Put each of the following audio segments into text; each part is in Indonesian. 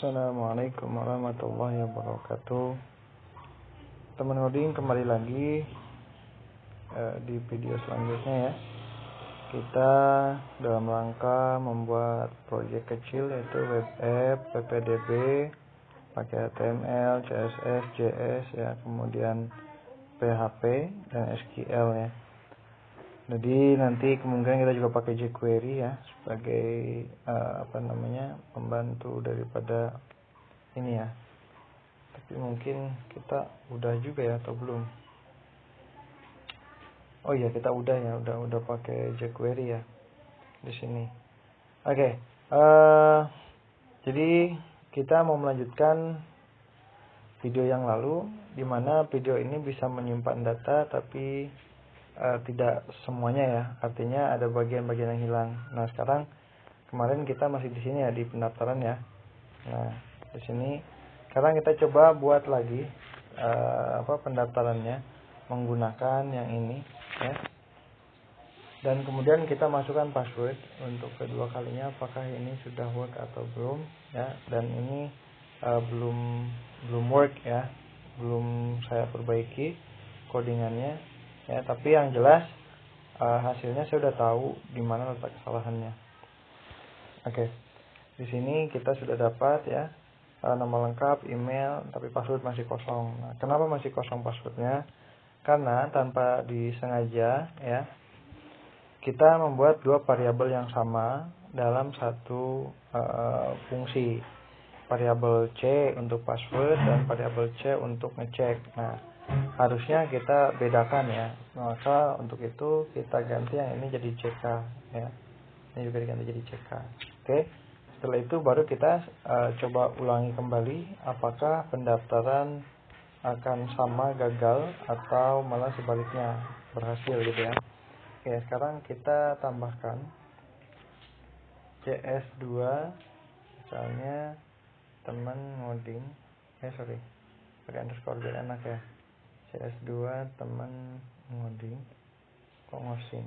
Assalamualaikum warahmatullahi wabarakatuh. Teman ngoding kembali lagi di video selanjutnya ya. Kita dalam rangka membuat proyek kecil yaitu web app, PPDB, pakai HTML, CSS, JS ya, kemudian PHP dan SQL ya. Jadi nanti kemungkinan kita juga pakai jQuery ya sebagai pembantu daripada ini ya. Tapi mungkin kita udah juga ya atau belum? Oh iya, kita udah ya, udah pakai jQuery ya di sini. Oke. Jadi kita mau melanjutkan video yang lalu, di mana video ini bisa menyimpan data tapi tidak semuanya ya, artinya ada bagian-bagian yang hilang. Nah sekarang kemarin kita masih di sini ya, di pendaftaran ya. Nah di sini sekarang kita coba buat lagi pendaftarannya menggunakan yang ini ya. Dan kemudian kita masukkan password untuk kedua kalinya, apakah ini sudah work atau belum ya. Dan ini belum work ya, belum saya perbaiki codingannya ya, tapi yang jelas hasilnya saya sudah tahu di mana letak kesalahannya. Oke. Di sini kita sudah dapat ya nama lengkap, email, tapi password masih kosong. Nah, kenapa masih kosong passwordnya? Karena tanpa disengaja ya, kita membuat dua variabel yang sama dalam satu fungsi. Variabel C untuk password dan variabel C untuk ngecek. Nah, harusnya kita bedakan ya. Maka untuk itu kita ganti yang ini jadi CK ya. Ini juga diganti jadi CK. Oke. Setelah itu baru kita coba ulangi kembali apakah pendaftaran akan sama gagal atau malah sebaliknya berhasil gitu ya. Oke, sekarang kita tambahkan CS2 misalnya teman ngoding pakai underscore biar enak ya. CS2 teman ngoding ngoding.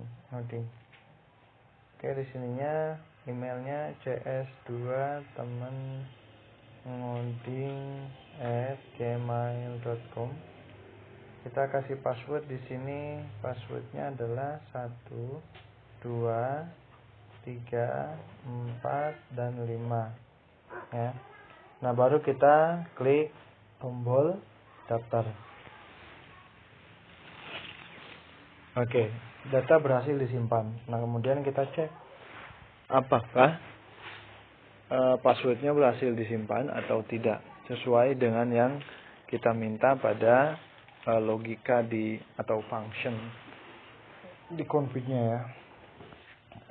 Oke, di sininya emailnya cs2 teman ngoding@gmail.com. Kita kasih password di sini. Passwordnya adalah 1, 2, 3, 4 dan 5 ya. Nah, baru kita klik tombol daftar. Oke, data berhasil disimpan. Nah, kemudian kita cek apakah passwordnya berhasil disimpan atau tidak sesuai dengan yang kita minta pada logika di atau function di config-nya ya.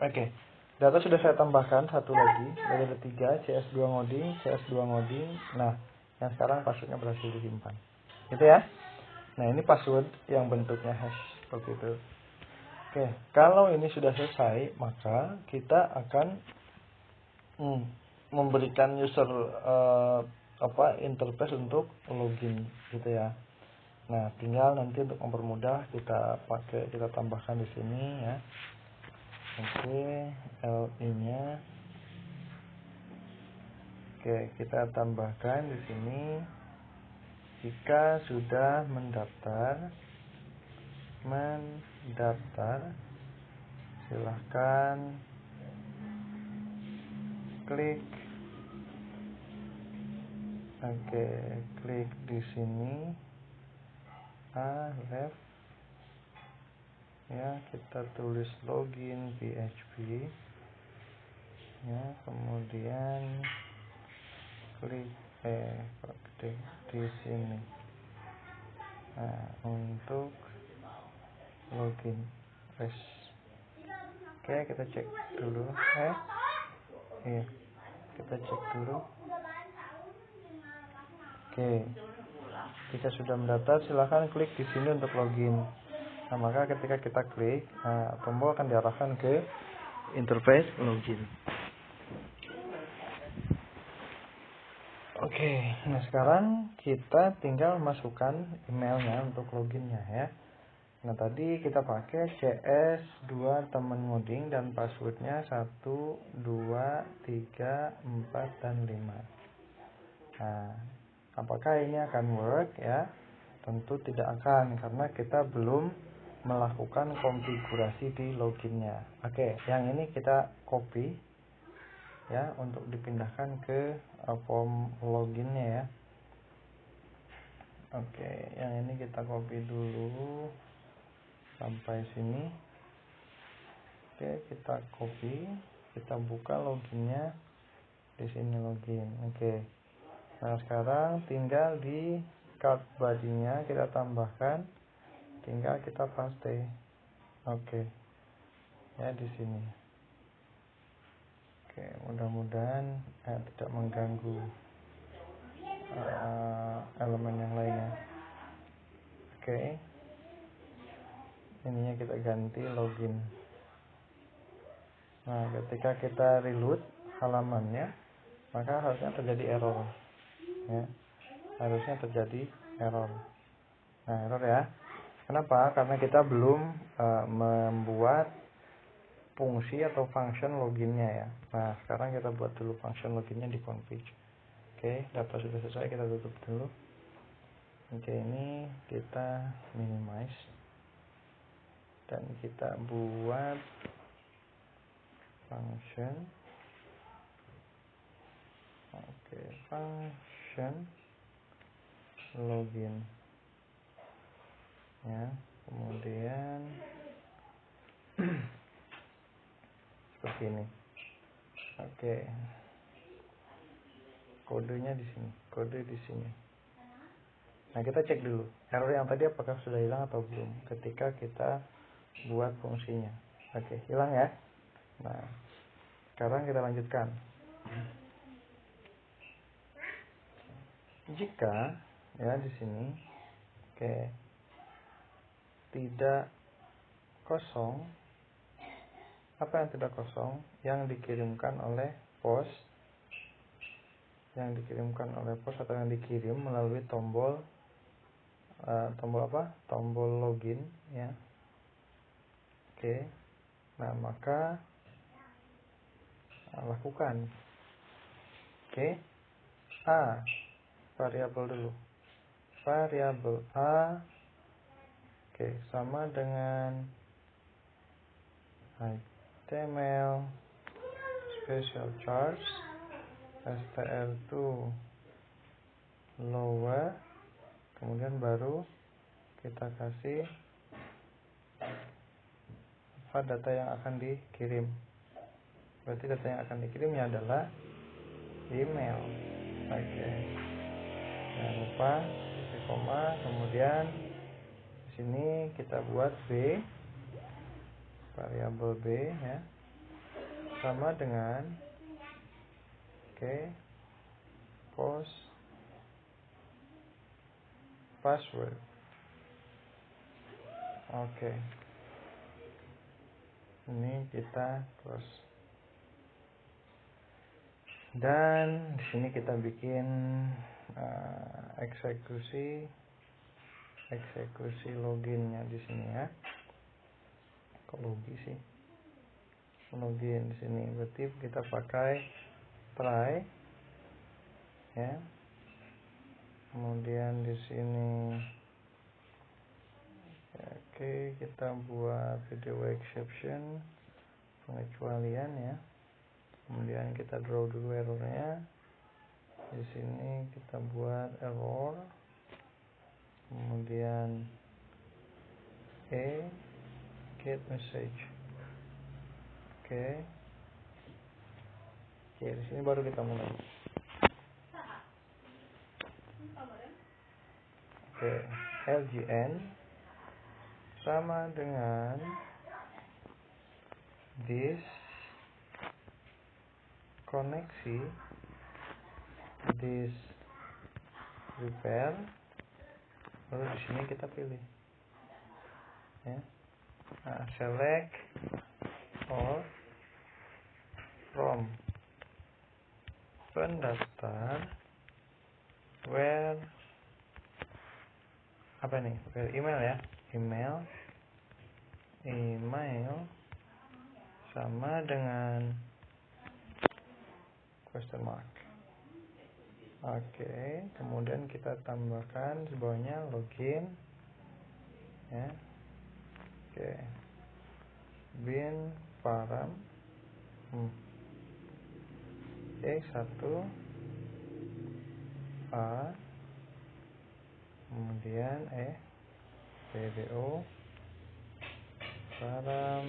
Oke. Data sudah saya tambahkan satu lagi, ada 3, CS2 ngoding. Nah, yang sekarang passwordnya berhasil disimpan. Gitu ya. Nah, ini password yang bentuknya hash seperti itu. Oke, kalau ini sudah selesai, maka kita akan memberikan user interface untuk login gitu ya. Nah, tinggal nanti untuk mempermudah kita tambahkan di sini ya. Oke, LI-nya. Oke, kita tambahkan di sini jika sudah mendaftar, silahkan klik di sini left ya, kita tulis login PHP ya, kemudian klik di sini untuk login. Oke, kita cek dulu kita cek dulu. Oke, jika sudah mendaftar silahkan klik di sini untuk login. Nah, maka ketika kita klik, tombol akan diarahkan ke interface login. Oke, nah sekarang kita tinggal masukkan emailnya untuk loginnya ya. Nah, tadi kita pakai CS2 teman ngoding dan passwordnya 1, 2, 3, 4 dan 5. Nah, apakah ini akan work ya? Tentu tidak akan, karena kita belum melakukan konfigurasi di loginnya. Oke, yang ini kita copy ya untuk dipindahkan ke form loginnya ya. Oke, yang ini kita copy dulu sampai sini. Oke, kita copy, kita buka loginnya di sini login. Oke, nah sekarang tinggal di card body-nya kita tambahkan, tinggal kita paste. Oke, ya di sini. Oke, mudah-mudahan tidak mengganggu elemen yang lainnya. Oke, ininya kita ganti login. Nah, ketika kita reload halamannya, maka harusnya terjadi error ya. Harusnya terjadi error. Nah, error ya. Kenapa? Karena kita belum membuat fungsi atau function loginnya ya. Nah, sekarang kita buat dulu function loginnya di config. Oke, data sudah selesai, kita tutup dulu. Oke, ini kita minimize dan kita buat function. Oke, function login ya. Kemudian seperti ini. Oke, kodenya di sini, kode di sini. Nah, kita cek dulu error yang tadi apakah sudah hilang atau belum ketika kita buat fungsinya. Oke, hilang ya. Nah, sekarang kita lanjutkan. Jika ya di sini tidak kosong, apa yang tidak kosong? Yang dikirimkan oleh pos, atau yang dikirim melalui tombol apa? Tombol login ya. Oke. Nah, maka lakukan variabel dulu. Variabel A sama dengan HTML special charge str2 lower, kemudian baru kita kasih apa data yang akan dikirim. Berarti data yang akan dikirimnya adalah email. Oke. Jangan lupa isi koma, kemudian di sini kita buat B, variabel B ya, sama dengan post password. Oke. Ini kita close. Dan di sini kita bikin eksekusi loginnya di sini ya. Kok logi sih? Login di sini. Berarti kita pakai try ya. Kemudian di sini kita buat video exception, pengecualian ya. Kemudian kita draw dulu errornya. Di sini kita buat error. Kemudian get message. Oke, di sini baru kita mulai. LGN sama dengan this koneksi, this repair. Lalu di sini kita pilih ya. Nah, select all from pendaftar where email ya. Email sama dengan question mark. Oke, kemudian kita tambahkan di bawahnya login, ya. Oke, bin param, oke, 1 A, kemudian pdo param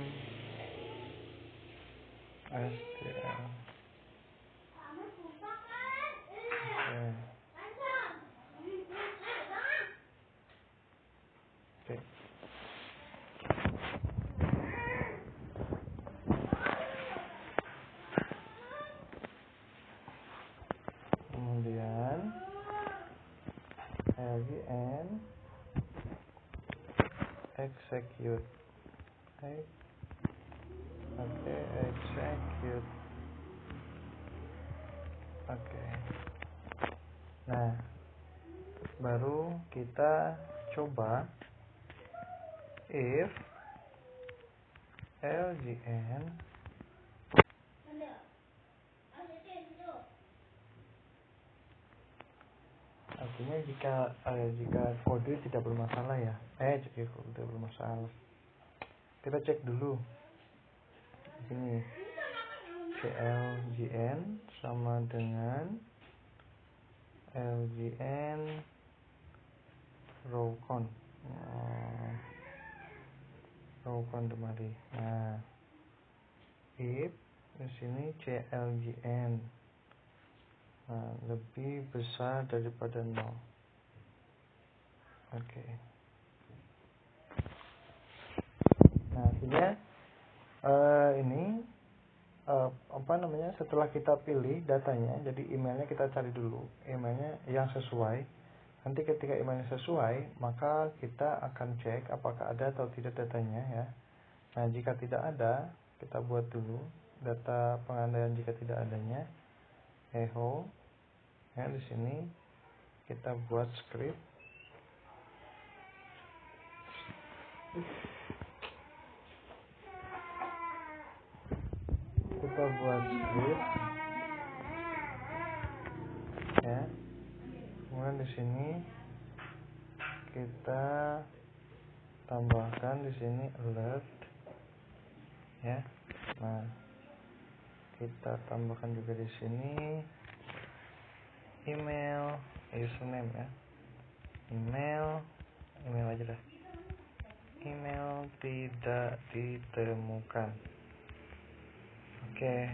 stl. Oke. Kemudian lgn execute. Oke, execute. Oke. Nah, baru kita coba if lgn artinya jika kode tidak bermasalah ya. Jika kode tidak bermasalah. Kita cek dulu. Ini clgn sama dengan lgn rowcon. Rowcon kembali. Nah, if di sini clgn lebih besar daripada 0. Oke. Nah, artinya ini setelah kita pilih datanya, jadi emailnya kita cari dulu emailnya yang sesuai. Nanti ketika emailnya sesuai, maka kita akan cek apakah ada atau tidak datanya, ya. Nah, jika tidak ada, kita buat dulu data pengandaian jika tidak adanya. Echo, ya, di sini kita buat script. Kita buat script, ya. Kemudian di sini kita tambahkan di sini alert, ya. Nah, kita tambahkan juga di sini email, username, ya. Email aja dah. Email tidak ditemukan. Oke.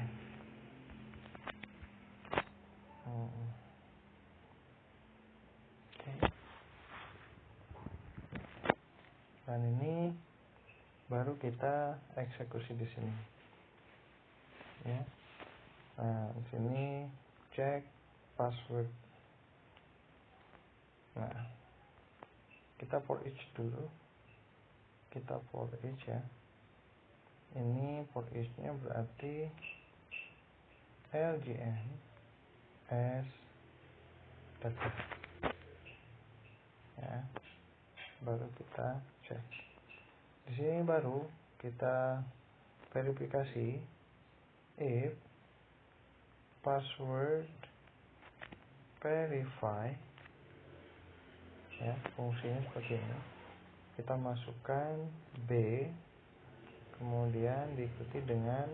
Dan ini baru kita eksekusi di sini, ya. Nah, di sini cek password. Nah, kita for each dulu. Kita for each, ya. Ini for each-nya berarti lgn s data, ya. Baru kita cek. Di sini baru kita verifikasi if password verify, ya. Fungsinya seperti ini. Kita masukkan B, kemudian diikuti dengan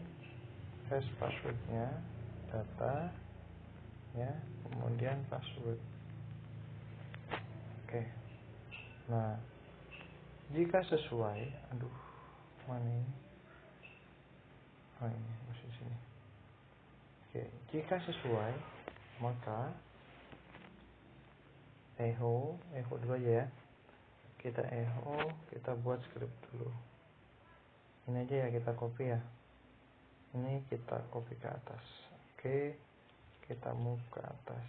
hash passwordnya, data, ya, kemudian password. Oke. Nah, jika sesuai, mana ini? Ini masih sini. Oke, jika sesuai, maka echo dulu aja, ya. Kita echo, kita buat script dulu. Ini aja ya, kita copy, ya. Ini kita copy ke atas. Oke, kita move ke atas.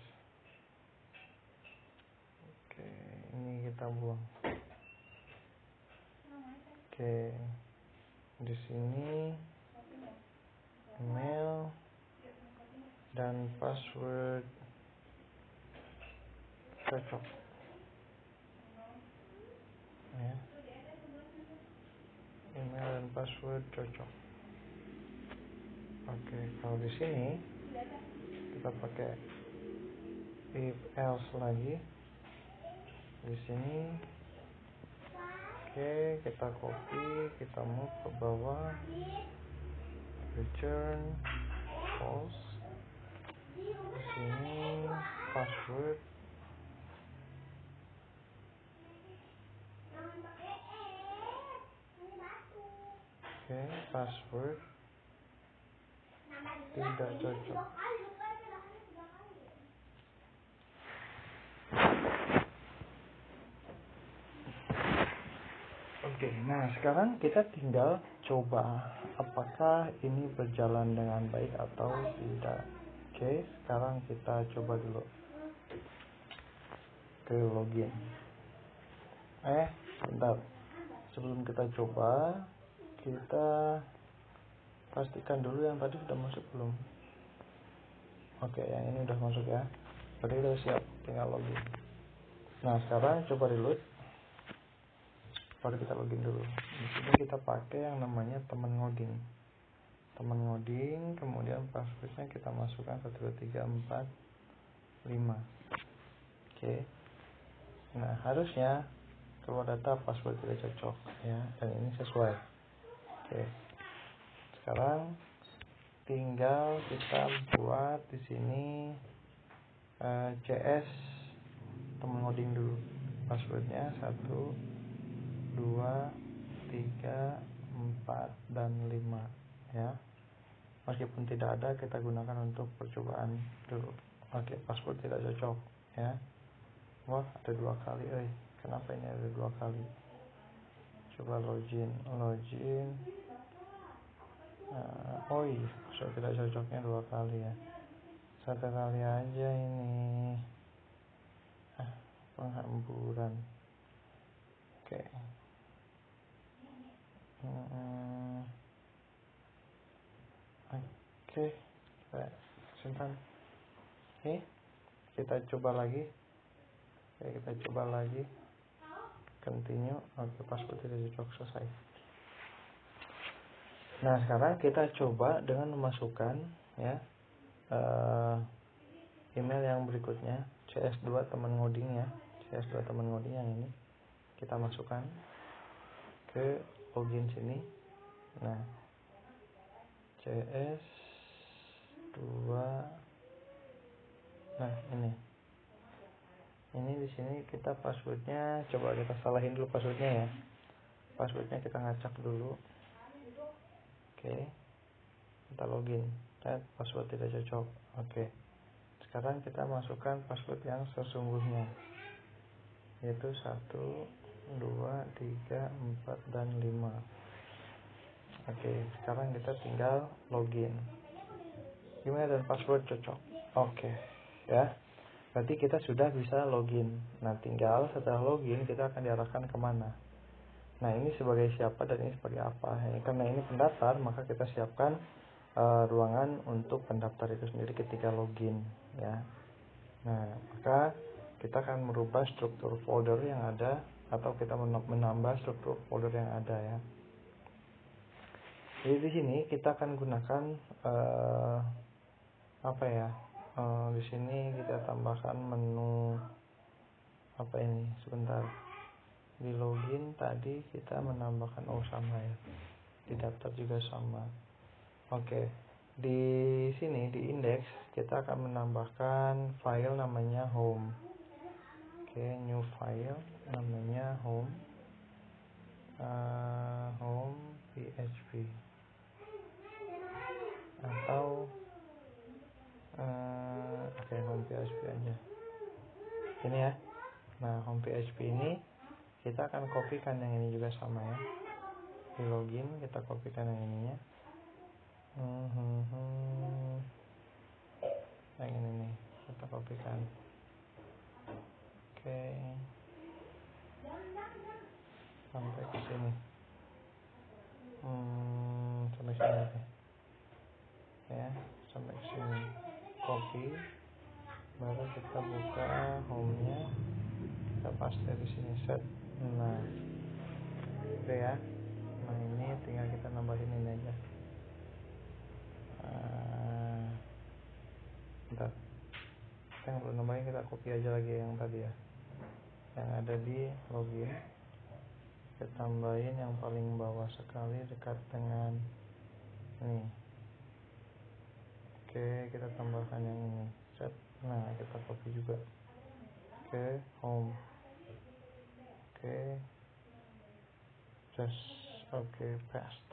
Oke, ini kita buang. Oke, di sini email dan password cocok, ya. Email dan password cocok. Oke, kalau di sini kita pakai if else lagi di sini. Oke, kita copy, kita move ke bawah, return false. Di sini password. Oke, password tidak cocok. Oke, nah sekarang kita tinggal coba apakah ini berjalan dengan baik atau tidak. Oke, sekarang kita coba dulu ke login. Bentar. Sebelum kita coba, kita pastikan dulu yang tadi sudah masuk belum. Oke, yang ini udah masuk ya. Berarti udah siap, tinggal login. Nah, sekarang coba reload. Baru kita login dulu. Di sini kita pakai yang namanya teman ngoding. Teman ngoding, kemudian passwordnya kita masukkan 1 2 3 4 5. Oke. Nah, harusnya keluar data password tidak cocok ya, dan ini sesuai. Oke. Sekarang tinggal kita buat di sini CS teman ngoding dulu. Passwordnya 1 2 3 4 dan 5 ya. Meskipun tidak ada, kita gunakan untuk percobaan dulu. Oke, password tidak cocok ya. Wah, ada 2 kali. Kenapa ini ada 2 kali? Coba login. Oh iya, password tidak cocoknya 2 kali ya. 1 kali aja ini. Penghamburan. Oke. Oke, kita simpan. Oke, kita coba lagi. Continue. Oke, password tidak cocok, selesai. Nah, sekarang kita coba dengan memasukkan ya email yang berikutnya, CS2 teman ngoding ya. CS2 teman ngoding yang ini kita masukkan ke login sini. Nah, CS2. Nah, ini di sini kita passwordnya, coba kita salahin dulu passwordnya ya. Passwordnya kita ngacak dulu. Oke, kita login. Password tidak cocok. Oke, sekarang kita masukkan password yang sesungguhnya, yaitu 1 2 3 4 dan 5. Oke, sekarang kita tinggal login. Email dan password cocok. Oke ya, berarti kita sudah bisa login. Nah, tinggal setelah login kita akan diarahkan kemana. Nah, ini sebagai siapa dan ini sebagai apa ya. Karena ini pendaftar, maka kita siapkan ruangan untuk pendaftar itu sendiri ketika login ya. Nah, maka kita akan merubah struktur folder yang ada, atau kita menambah struktur folder yang ada ya. Jadi di sini kita akan gunakan di sini kita tambahkan menu sebentar. Di login tadi kita menambahkan sama ya. Di daftar juga sama. Oke. Di sini di index kita akan menambahkan file namanya home. Oke, new file namanya home. Home PHP atau home PHP aja ini ya. Nah, home PHP ini kita akan kopikan yang ini juga sama ya. Di login kita kopikan yang ininya. Yang ini nih kita kopikan. Oke, sampai ke sini. Sampai sini ya, sampai ke sini. Copy, baru kita buka home-nya, kita paste di sini, set. Nah, oke ya. Nah, ini tinggal kita nambahin ini aja. Bentar. kita nggak perlu nambahin, kita copy aja lagi yang tadi ya, yang ada di login. Kita tambahin yang paling bawah sekali dekat dengan ini. Oke, kita tambahkan yang ini. Set. Nah, kita copy juga. Oke, home. Oke, just oke, paste.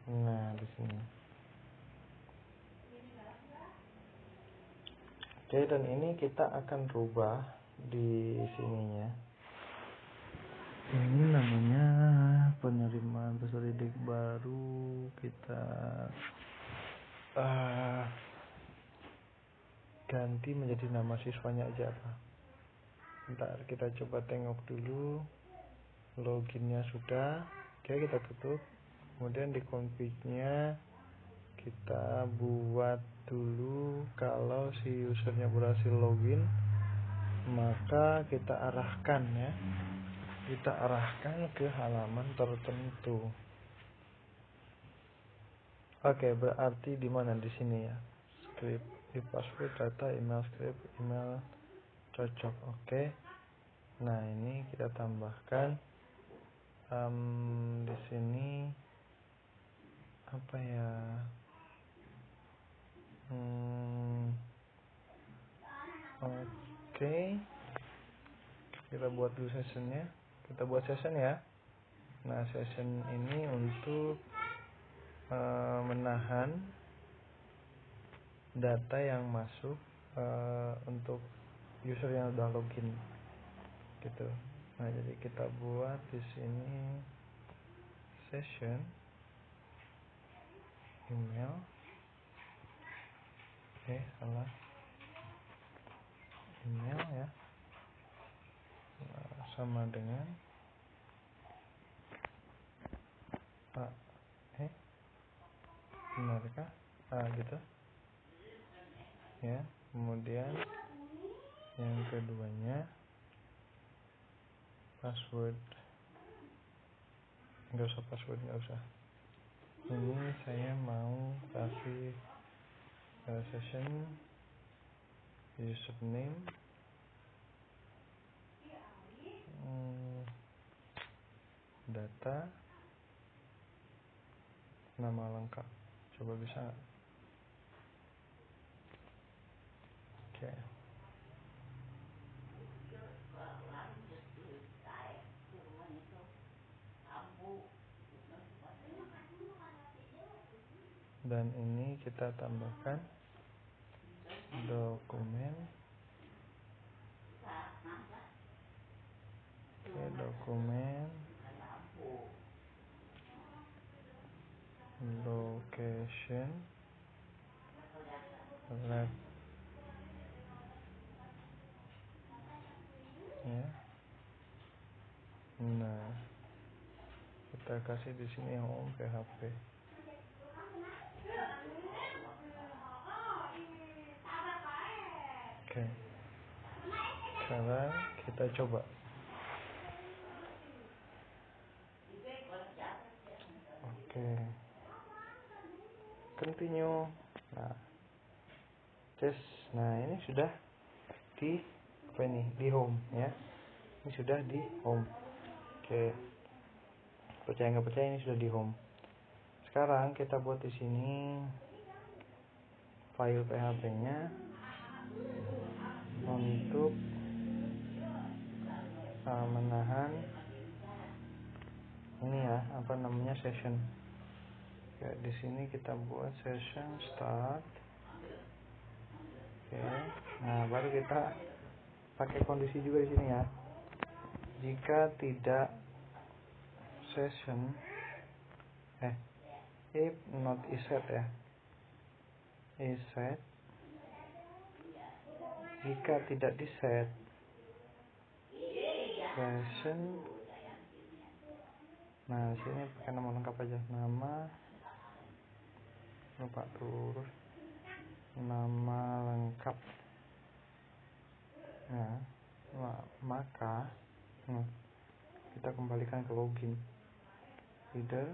Nah, di sini. Oke, dan ini kita akan rubah di sininya. Ini namanya penerimaan peserta didik baru. Kita ganti menjadi nama siswanya aja apa. Bentar, kita coba tengok dulu. Loginnya sudah. Oke, kita tutup. Kemudian di config-nya kita buat dulu kalau si usernya berhasil login, maka kita arahkan ya. Kita arahkan ke halaman tertentu. Oke, berarti di mana di sini ya? Script, di password, data, email, script, email cocok. Oke. Nah, ini kita tambahkan di sini apa ya? Oke. Kita buat dulu sessionnya. Kita buat session ya. Nah, session ini untuk menahan data yang masuk untuk user yang udah login gitu. Nah, jadi kita buat di sini session email. Salah email ya. Nah, sama dengan benarkah? Gitu ya. Kemudian yang keduanya password, nggak usah password, nggak usah. Ini saya mau kasih session username, data, nama lengkap. Coba bisa nggak? Oke. Dan ini kita tambahkan dokumen. Oke, dokumen location lab ya. Nah, kita kasih di sini home PHP. Oke. Sekarang kita coba. Oke. Continue. Nah, tes. Nah, ini sudah di apa ini? Di home ya. Ini sudah di home. Oke. Percaya nggak percaya, ini sudah di home. Sekarang kita buat di sini file PHP-nya untuk menahan ini ya, apa namanya, session. Ya, di sini kita buat session start. Oke. Nah, baru kita pakai kondisi juga di sini ya. Jika tidak session if not is set ya. Is set. Jika tidak di set session. Nah, sini pakai nama lengkap aja. Nama, lupa terus nama lengkap. Nah, maka kita kembalikan ke login. Either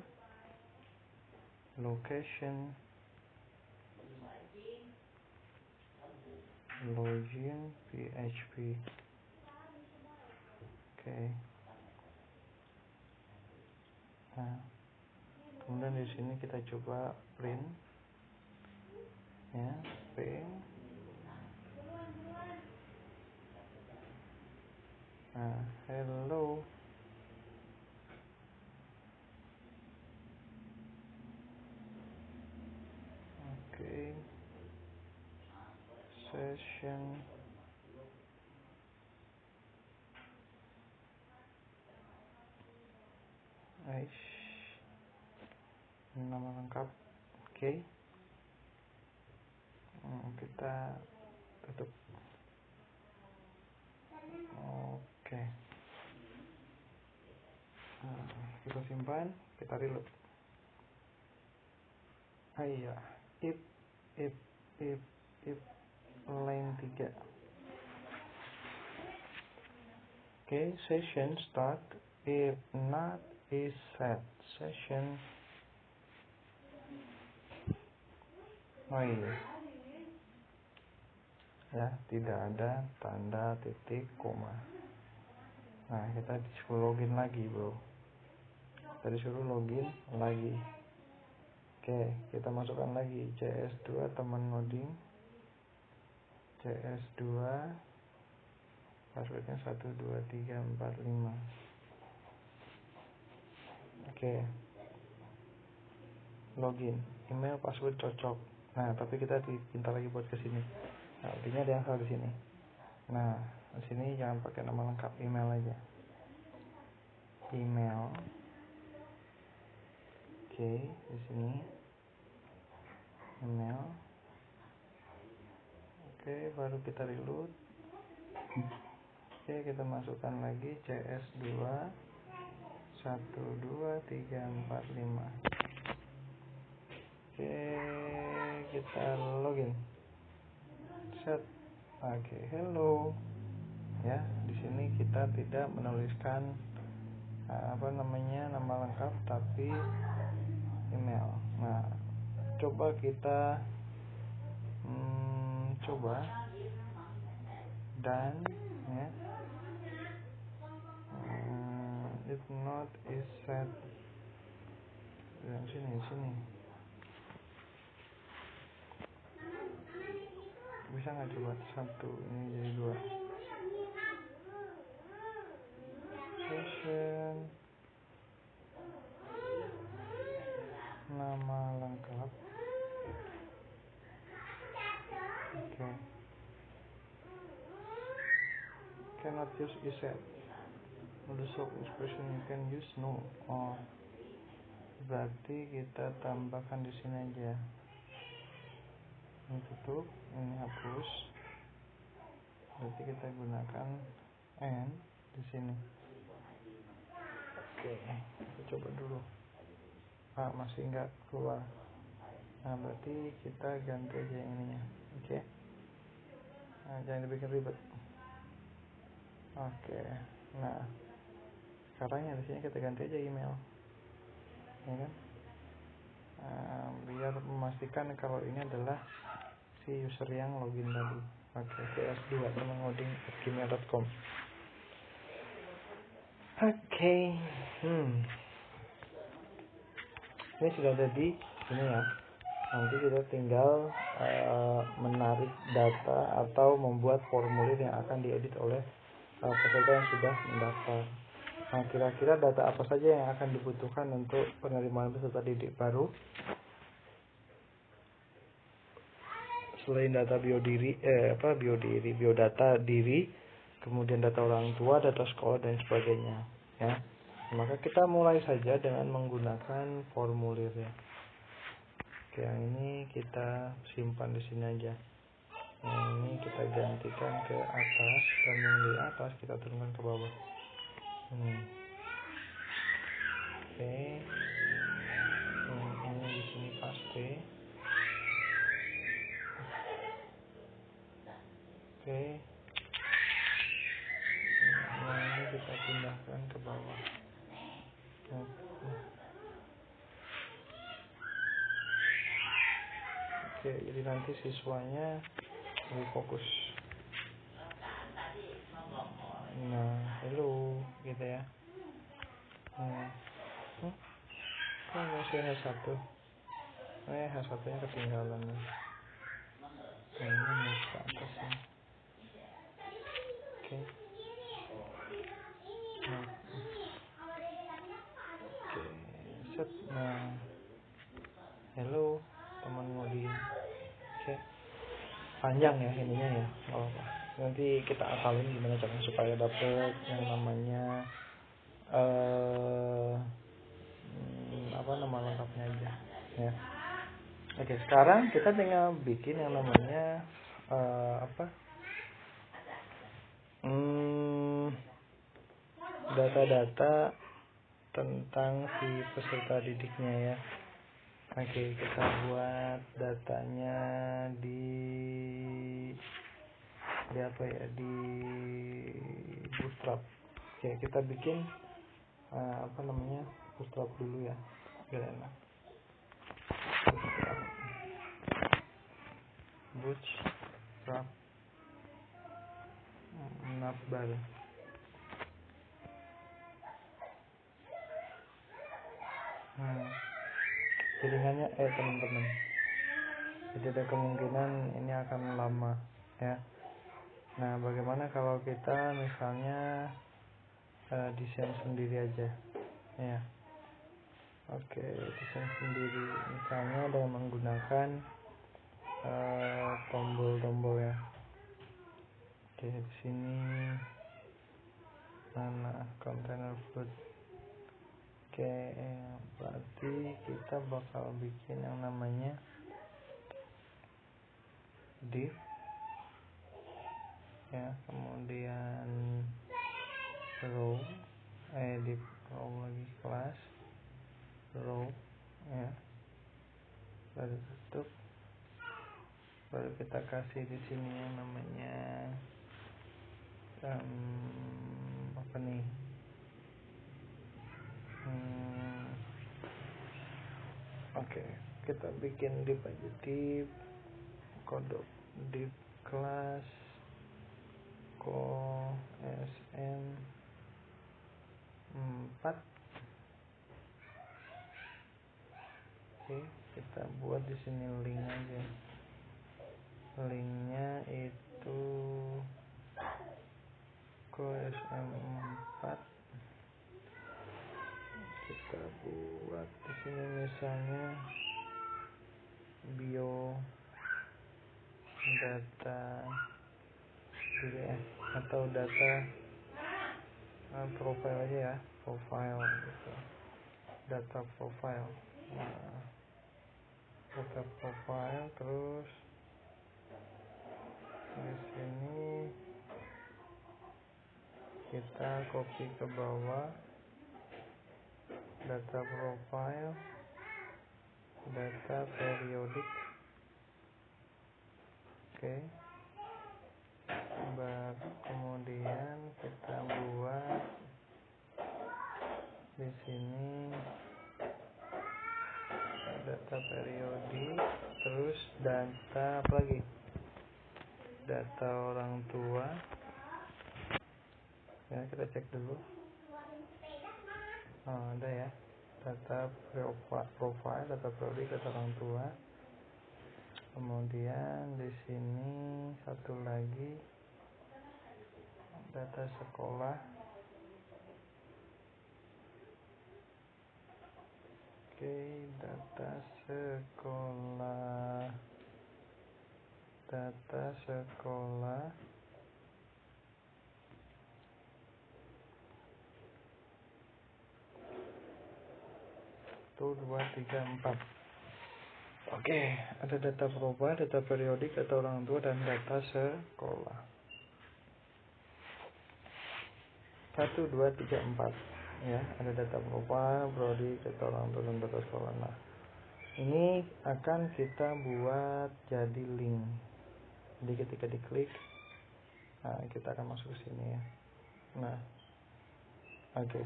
location login PHP. Oke. Nah, kemudian di sini kita coba print, ya, print. Nah, hello. Oke. Session. Nama lengkap. Oke. Kita tutup. Oke. Kita simpan, kita reload. Iya, if line 3. Oke, session start, if not is set. Session. Oh iya. Ya, tidak ada tanda titik koma. Nah, kita disuruh login lagi, bro. Kita disuruh login lagi. Oke, kita masukkan lagi CS2 teman ngoding. CS2 passwordnya 12345. Oke, login, email password cocok. Nah, tapi kita diminta lagi buat kesini. Nah, artinya ada yang salah di sini. Nah, di sini jangan pakai nama lengkap, email aja. Email. Oke, di sini email. Oke, baru kita reload. Oke, kita masukkan lagi CS2 12345. Oke, kita login. Set. Oke, hello. Ya, di sini kita tidak menuliskan nama lengkap, tapi email. Nah, coba kita coba dan ya, if not is set. Dan sini bisa nggak coba satu ini jadi 2. Session nama lengkap. Oke. Cannot use is set. The shop expression you can use no. Oh, berarti kita tambahkan di sini aja. Ini tutup, ini hapus. Berarti kita gunakan and di sini. Oke, kita coba dulu. Masih nggak keluar. Nah, berarti kita ganti aja yang ininya. Oke. Nah, jangan dibikin ribet. Oke. Nah, sekarang yang di sini kita ganti aja email. Ya kan? Biar memastikan kalau ini adalah si user yang login tadi. Oke, cs2@gmail.com. Oke. Ini sudah ada di sini ya. Nanti kita tinggal menarik data atau membuat formulir yang akan diedit oleh peserta yang sudah mendaftar. Nah, kira-kira data apa saja yang akan dibutuhkan untuk penerimaan peserta didik baru? Selain data biodata diri, kemudian data orang tua, data sekolah dan sebagainya, ya. Maka kita mulai saja dengan menggunakan formulir ya. Oke, yang ini kita simpan di sini aja. Yang ini kita gantikan ke atas dan yang di atas kita turunkan ke bawah. Oke. Ini di sini paste. Oke. Nah, ini kita pindahkan ke bawah. Oke, jadi nanti siswanya lebih fokus. sih H1? H1 nya ketinggalan nih. Kayaknya mau ke atas ya. Oke. Nah, oke. Set. Nah, hello teman Modi. Oke. Panjang ya ininya ya. Oh, nanti kita akalin gimana caranya supaya dapet yang namanya apa nama lengkapnya aja ya. Oke, sekarang kita tinggal bikin yang namanya data-data tentang si peserta didiknya ya. Oke, kita buat datanya di apa ya, di Bootstrap. Oke, kita bikin Bootstrap dulu ya biar enak. Bootstrap navbar. Jaringannya teman-teman, jadi ada kemungkinan ini akan lama ya. Nah, bagaimana kalau kita misalnya desain sendiri aja ya. Oke, desain sendiri misalnya dengan menggunakan tombol-tombol ya. Oke, di sini mana container food. Oke, berarti kita bakal bikin yang namanya div ya, kemudian row div row lagi, kelas row ya, baru tutup, baru kita kasih di sini yang namanya apa nih, oke, kita bikin div aja, div kodok div kelas sm 4. Oke, kita buat di sini link aja. Linknya itu sm 4. Kita buat di sini misalnya bio data gitu ya, atau data profile aja ya, profile gitu, data profile. Nah, data profile, terus di sini kita copy ke bawah, data profile, data periodik. Oke, baru kemudian kita buat di sini data periodik, terus data apa lagi, data orang tua ya. Kita cek dulu, ada ya, data profile, data periodik, data orang tua. Kemudian di sini satu lagi, data sekolah. Oke, data sekolah, data sekolah. 1, 2, 3, 4. Oke, ada data profile, data periodik, data orang tua, dan data sekolah. 1, 2, 3, 4 ya, ada data profile, periodik, data orang tua, dan data sekolah. Nah, ini akan kita buat jadi link. Jadi ketika diklik, kita akan masuk ke sini ya. Nah, oke,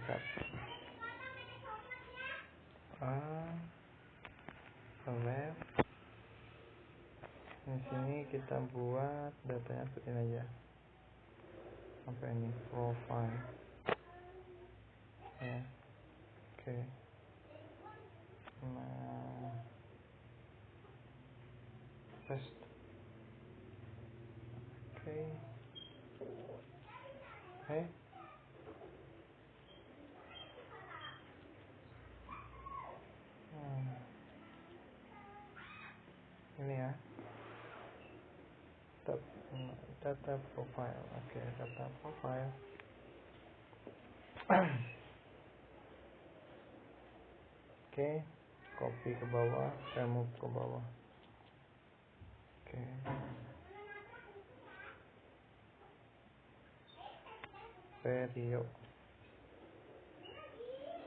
left. Di sini kita buat datanya seperti ini aja. Apa ini? Profile. Ya. Oke. Nah, test. Oke. Oke. Ini ya, data profile. Oke, data profile. Oke, copy ke bawah, remove ke bawah. Oke.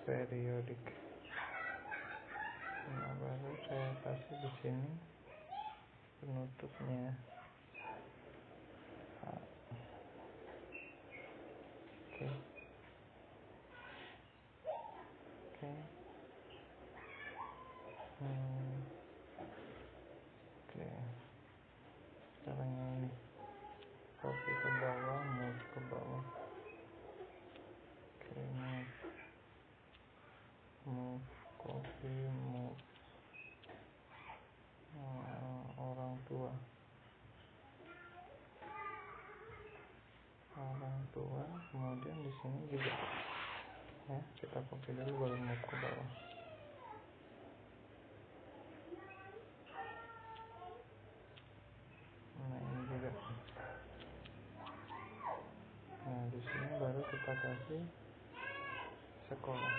Periodik. Nah, baru saya kasih di sini penutupnya. Oke. Oke. Oke. Sekarang ini copy ke bawah, move ke bawah. Oke, move, copy, move. Orang tua, kemudian di sini juga ya, kita copy dulu baru move ke bawah. Nah, ini juga. Nah, di sini baru kita kasih sekolah.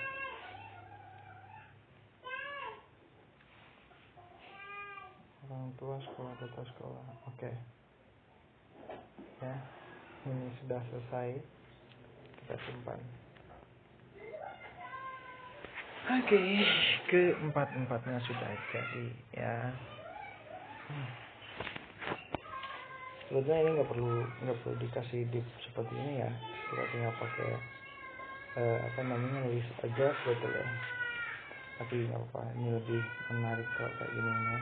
Orang tua, sekolah, data sekolah. Oke. Ya, ini sudah selesai. Kita simpan. Oke, keempat-empatnya sudah jadi ya. Sebetulnya ini nggak perlu dikasih div seperti ini ya. Kita tinggal pakai list aja betul ya. Tapi nggak apa, ini lebih menarik kalau kayak gini ya.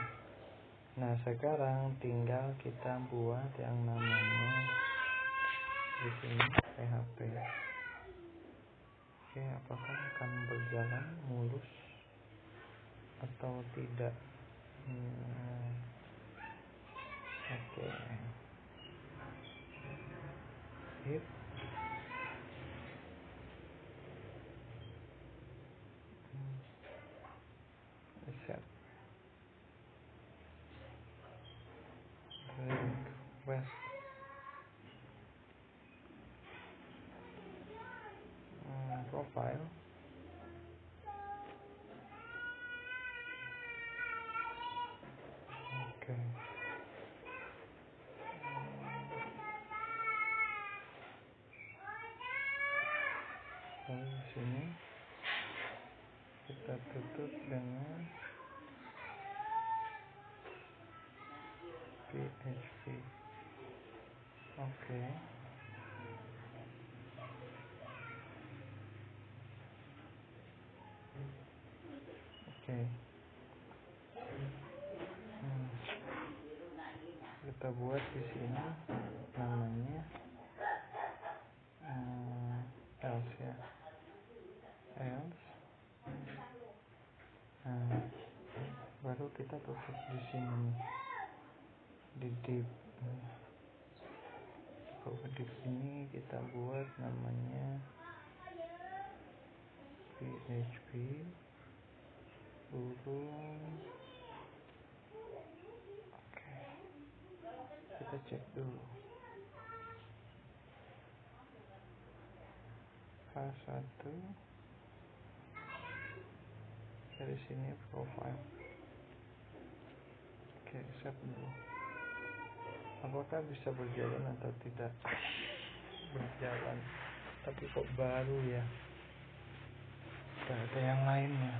Nah, sekarang tinggal kita buat yang namanya di sini PHP. Oke, apakah akan berjalan mulus atau tidak? Oke. Hit. Set. Request. Profile. Oke. Lalu di sini kita tutup dengan PHP. Oke. Oke. Kita buat di sini namanya else ya. Else. Nah, baru kita tutup di sini di div. Di sini kita buat namanya PHP burung. Oke, kita cek dulu. H1 dari sini profile. Oke, save dulu. Apakah bisa berjalan atau tidak? Berjalan, tapi kok baru ya, gak ada yang lainnya.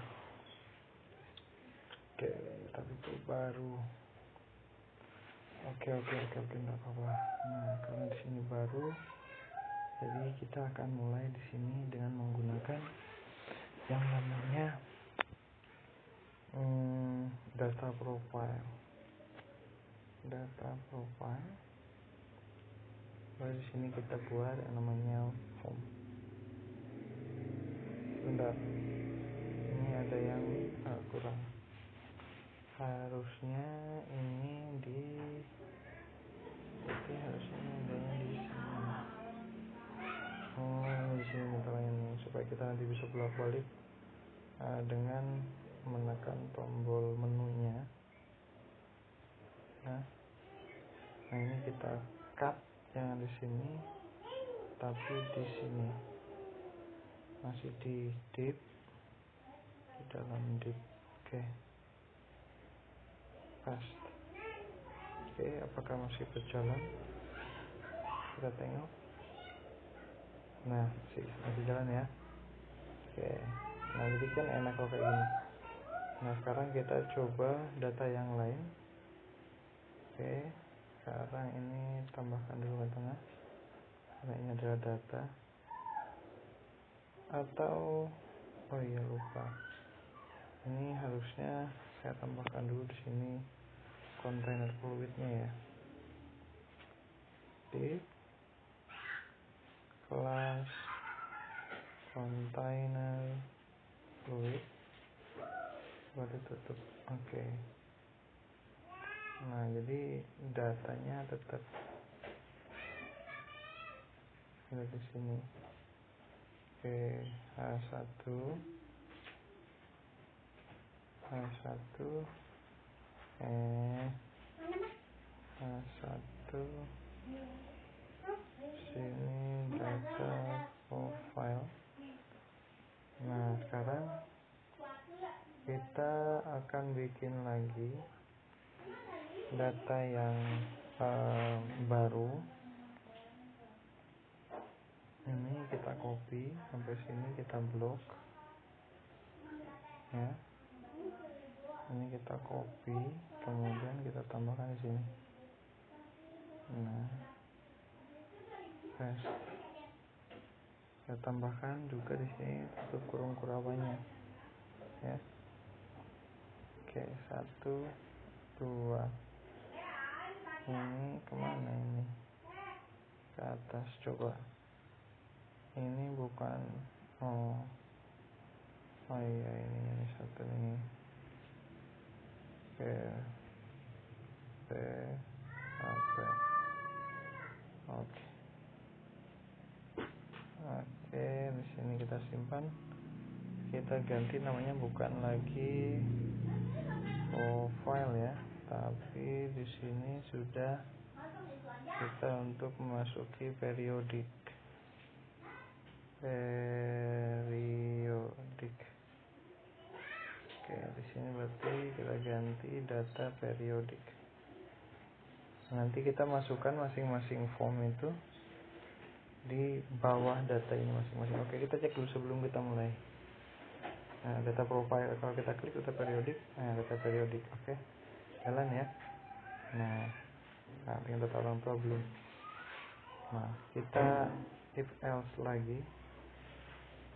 Oke, tapi kok baru. Oke, nggak apa-apa. Nah, karena di sini baru, jadi kita akan mulai di sini dengan menggunakan yang namanya data profile. Lalu di sini kita buat yang namanya form. Bentar, ini ada yang kurang. Harusnya ini berarti harusnya adanya di sini. Di sini masalahnya nih, supaya kita nanti bisa bolak-balik dengan menekan tombol menunya. Nah ini kita cut, jangan di sini, tapi di sini. Masih di div, di dalam div. Oke. Paste. Oke, apakah masih berjalan? Kita tengok. Nah, masih jalan ya. Oke. Nah, jadi kan enak kalau kayak gini. Nah, sekarang kita coba data yang lain. Oke. Sekarang ini tambahkan dulu ke tengah. Karena ini adalah data. Atau oh iya lupa. Ini harusnya saya tambahkan dulu di sini kontainer fluidnya ya. Di kelas kontainer fluid baru tutup. Oke. Nah, jadi datanya tetap ada di sini. Oke, H1 H1 sini data profile. Nah, sekarang kita akan bikin lagi data yang baru. Ini kita copy sampai sini, kita blok ya. Ini kita copy, kemudian kita tambahkan di sini. Nah, paste. Saya tambahkan juga di sini tutup kurung kurabanya ya. Oke, 1 2. Ini kemana ini? Ke atas coba. Ini bukan. Oh iya, ini satu ini. Oke. Oke. Oke, di sini kita simpan. Kita ganti namanya, bukan lagi profile ya, tapi di sini sudah kita untuk memasuki periodik. Oke, di sini berarti kita ganti data periodik. Nanti kita masukkan masing-masing form itu di bawah data ini masing-masing. Oke, kita cek dulu sebelum kita mulai. Nah, data profile, kalau kita klik data periodik, data periodik. Oke, jalan ya. Nah, tinggal data orang tua belum. Nah, kita if else lagi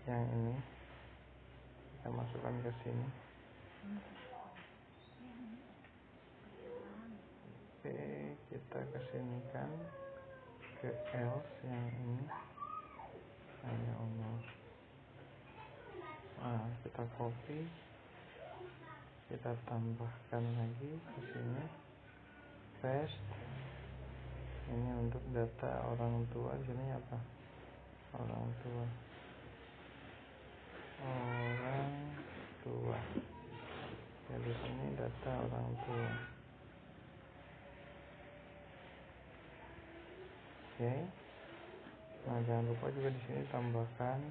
yang ini kita masukkan ke sini. Oke, kita kesinikan ke else yang ini. Ya Allah. Nah, kita copy, kita tambahkan lagi ke sini, paste. Ini untuk data orang tua. Di sini apa? Orang tua. Ya, di sini data orang tua. Oke. Nah, jangan lupa juga di sini tambahkan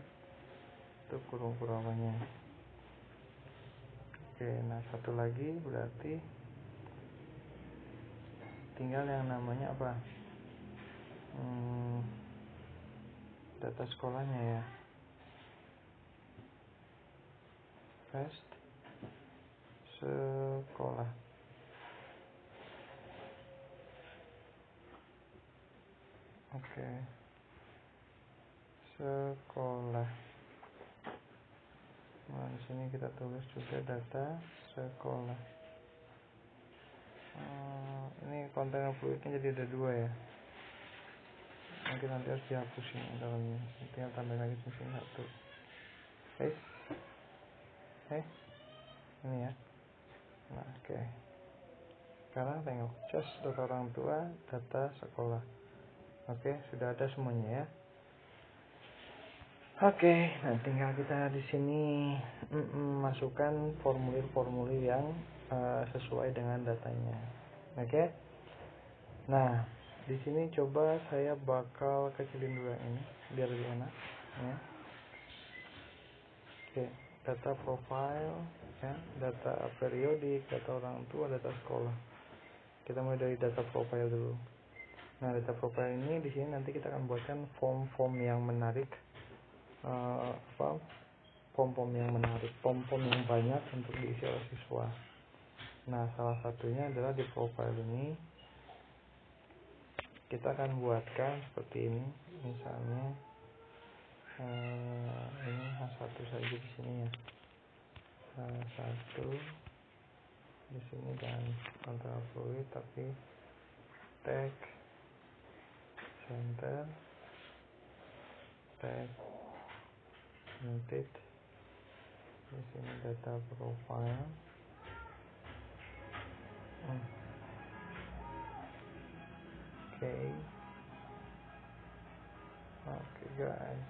untuk kurung-kurungannya. Oke, nah satu lagi berarti tinggal yang namanya apa? Data sekolahnya ya. Paste sekolah. Oke. Sekolah. Nah, di sini kita tulis juga data sekolah. Ini kontainer fluidnya jadi ada 2 ya. Mungkin nanti harus dihapusin dalamnya. Tinggal tambah lagi di sini 1. ini ya. Nah, oke. Sekarang tengok just data orang tua, data sekolah. Oke, sudah ada semuanya ya. Oke, nah tinggal kita di sini masukkan formulir-formulir yang sesuai dengan datanya. Oke. Nah, di sini coba saya bakal kecilin dulu yang ini biar lebih enak ya. Oke, data profile ya, data periodik, data orang tua, data sekolah. Kita mulai dari data profile dulu. Nah, data profile ini di sini nanti kita akan buatkan form-form yang menarik, form-form yang menarik, form-form yang banyak untuk diisi oleh siswa. Nah, salah satunya adalah di profile ini kita akan buatkan seperti ini, misalnya ini H1 saja di sini ya, H1 di sini dan control fluid, tapi tag center, tag noted, di sini data profile. Oke guys,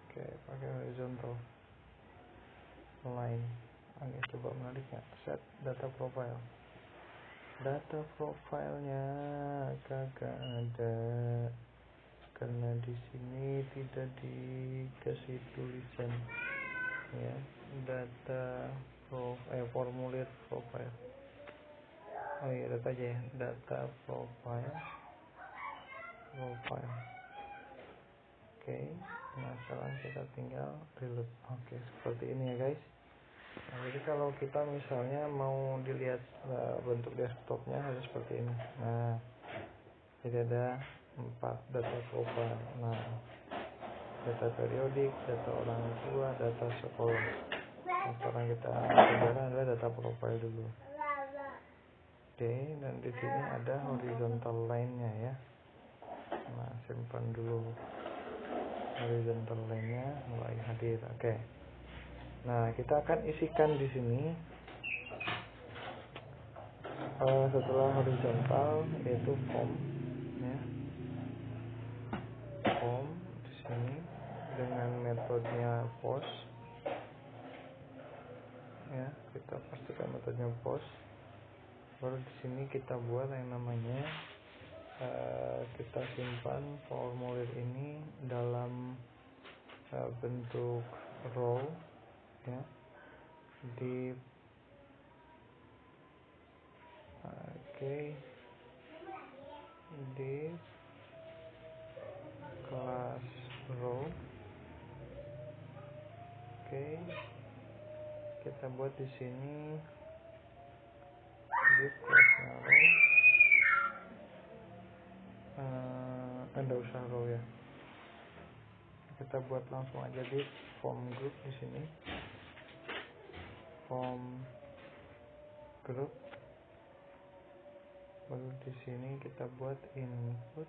oke pakai horizontal line. Oke, coba menarik ya, set data profile. Data profilenya kagak ada karena di sini tidak dikasih tulisan ya. Data formulir profile. Oh iya, data aja ya, data profile. Oke, nah sekarang kita tinggal reload. Oke, seperti ini ya guys. Nah, jadi kalau kita misalnya mau dilihat bentuk desktopnya harus seperti ini. Nah, jadi ada 4 data profile. Nah, data periodik, data orang tua, data sekolah. Nah, sekarang kita kerjakan adalah data profile dulu. Oke, dan di sini ada horizontal line-nya ya. Nah, simpan dulu horizontal line-nya, mulai hadir. Oke. Nah, kita akan isikan di sini setelah horizontal yaitu form ya. Form di sini dengan metodenya post ya, kita pastikan metodenya post. Baru di sini kita buat yang namanya kita simpan formulir ini dalam bentuk row ya, di di kelas row. Kita buat di sini di kelasnya row, enggak usah row ya, kita buat langsung aja di form group. Di sini form group, baru di sini kita buat input,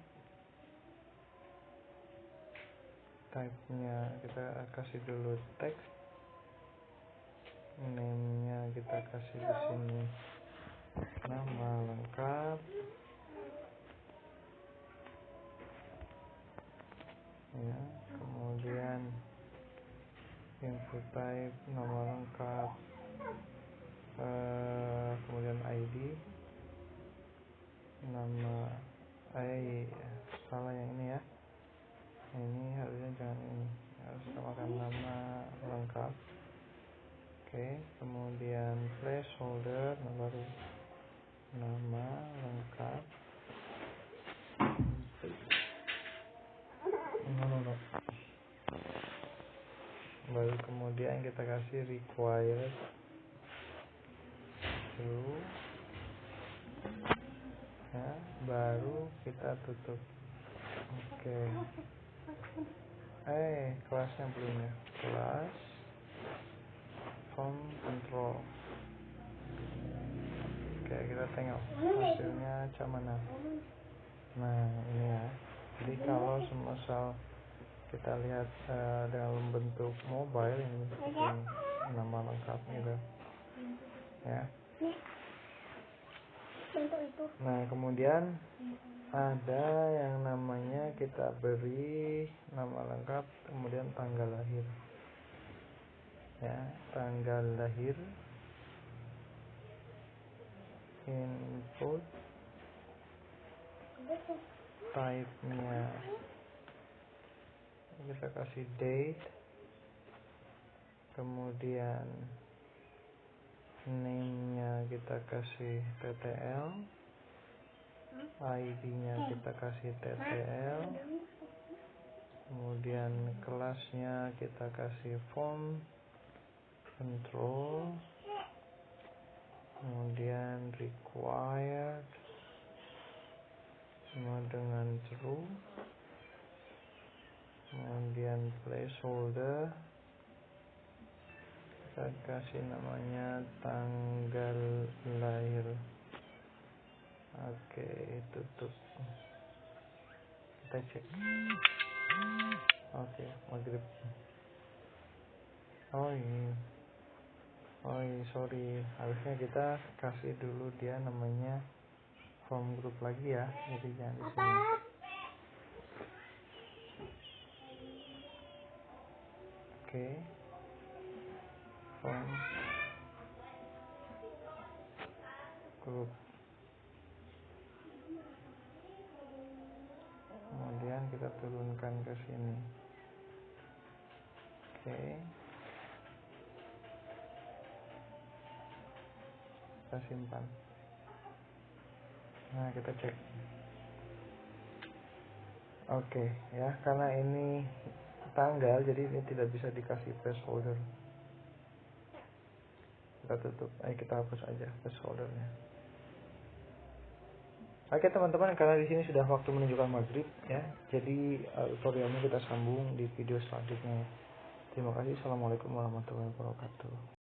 type-nya kita kasih dulu text, name-nya kita kasih di sini nama lengkap ya, kemudian input type nama lengkap, kemudian ID, nama salah yang ini ya, ini harusnya jangan ini, harus samakan nama lengkap. Kemudian placeholder, baru nama lengkap, baru kemudian kita kasih required true ya, baru kita tutup. Kelasnya belum ya, kelas form control. Kita tengok hasilnya macam mana. Nah, ini ya, jadi kalau semisal kita lihat dalam bentuk mobile ini seperti nama lengkapnya gitu ya. Nah kemudian ada yang namanya kita beri nama lengkap kemudian tanggal lahir ya, tanggal lahir, input, type-nya kita kasih date, kemudian name-nya kita kasih TTL, ID-nya kita kasih TTL, kemudian kelasnya kita kasih form, control, kemudian required sama dengan true, kemudian placeholder kita kasih namanya tanggal lahir. Oke, tutup, kita cek. Oke, maghrib. Oh sorry, harusnya kita kasih dulu dia namanya form group lagi ya, jadi jangan di sini. Oke, form group, kemudian kita turunkan ke sini. Oke, kita simpan. Nah kita cek. Oke ya, karena ini tanggal jadi ini tidak bisa dikasih placeholder. Kita tutup, kita hapus aja placeholdernya. Oke teman-teman, karena di sini sudah waktu menunjukkan maghrib ya, jadi tutorialnya kita sambung di video selanjutnya. Terima kasih. Assalamualaikum warahmatullahi wabarakatuh.